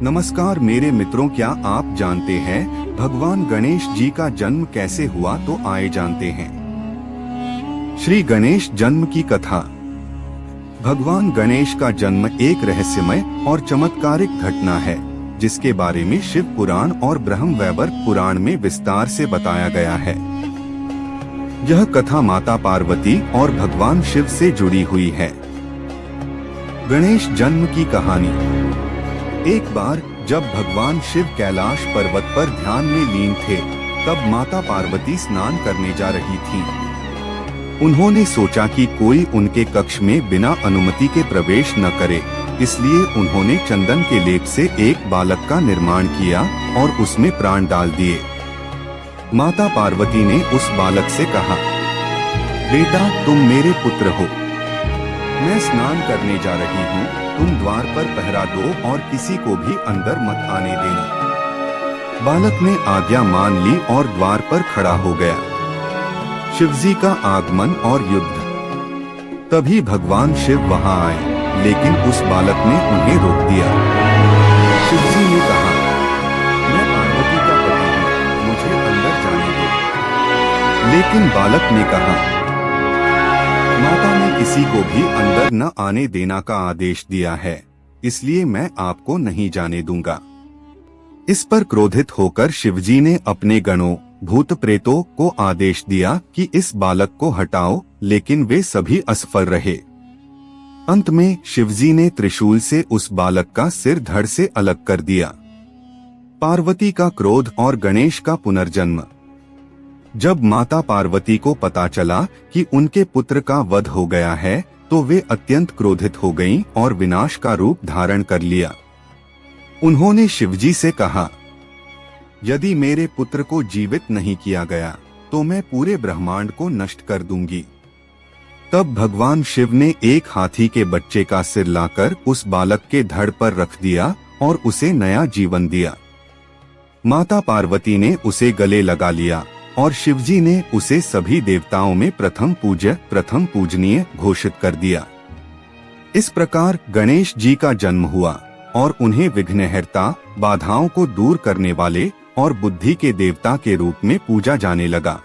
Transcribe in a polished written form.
नमस्कार मेरे मित्रों, क्या आप जानते हैं भगवान गणेश जी का जन्म कैसे हुआ? तो आए जानते हैं। श्री गणेश जन्म की कथा। भगवान गणेश का जन्म एक रहस्यमय और चमत्कारिक घटना है, जिसके बारे में शिव पुराण और ब्रह्म वैवर्त पुराण में विस्तार से बताया गया है। यह कथा माता पार्वती और भगवान शिव से जुड़ी हुई है। गणेश जन्म की कहानी। एक बार जब भगवान शिव कैलाश पर्वत पर ध्यान में लीन थे, तब माता पार्वती स्नान करने जा रही थीं। उन्होंने सोचा कि कोई उनके कक्ष में बिना अनुमति के प्रवेश न करे, इसलिए उन्होंने चंदन के लेप से एक बालक का निर्माण किया और उसमें प्राण डाल दिए। माता पार्वती ने उस बालक से कहा, बेटा तुम मेरे पुत्र हो, मैं स्नान करने जा रही हूँ, तुम द्वार पर पहरा दो और किसी को भी अंदर मत आने देना। बालक ने आज्ञा मान ली और द्वार पर खड़ा हो गया। शिवजी का आगमन और युद्ध। तभी भगवान शिव वहां आए, लेकिन उस बालक ने उन्हें रोक दिया। शिवजी ने कहा, मैं पार्वती का पति हूँ, मुझे अंदर जाने दो। लेकिन बालक ने कहा, माता ने किसी को भी अंदर न आने देना का आदेश दिया है, इसलिए मैं आपको नहीं जाने दूंगा। इस पर क्रोधित होकर शिवजी ने अपने गणों भूत प्रेतों को आदेश दिया कि इस बालक को हटाओ, लेकिन वे सभी असफल रहे। अंत में शिवजी ने त्रिशूल से उस बालक का सिर धड़ से अलग कर दिया। पार्वती का क्रोध और गणेश का पुनर्जन्म। जब माता पार्वती को पता चला कि उनके पुत्र का वध हो गया है, तो वे अत्यंत क्रोधित हो गईं और विनाश का रूप धारण कर लिया। उन्होंने शिवजी से कहा, यदि मेरे पुत्र को जीवित नहीं किया गया तो मैं पूरे ब्रह्मांड को नष्ट कर दूंगी। तब भगवान शिव ने एक हाथी के बच्चे का सिर लाकर उस बालक के धड़ पर रख दिया और उसे नया जीवन दिया। माता पार्वती ने उसे गले लगा लिया और शिवजी ने उसे सभी देवताओं में प्रथम पूजनीय घोषित कर दिया। इस प्रकार गणेश जी का जन्म हुआ और उन्हें विघ्नहर्ता, बाधाओं को दूर करने वाले और बुद्धि के देवता के रूप में पूजा जाने लगा।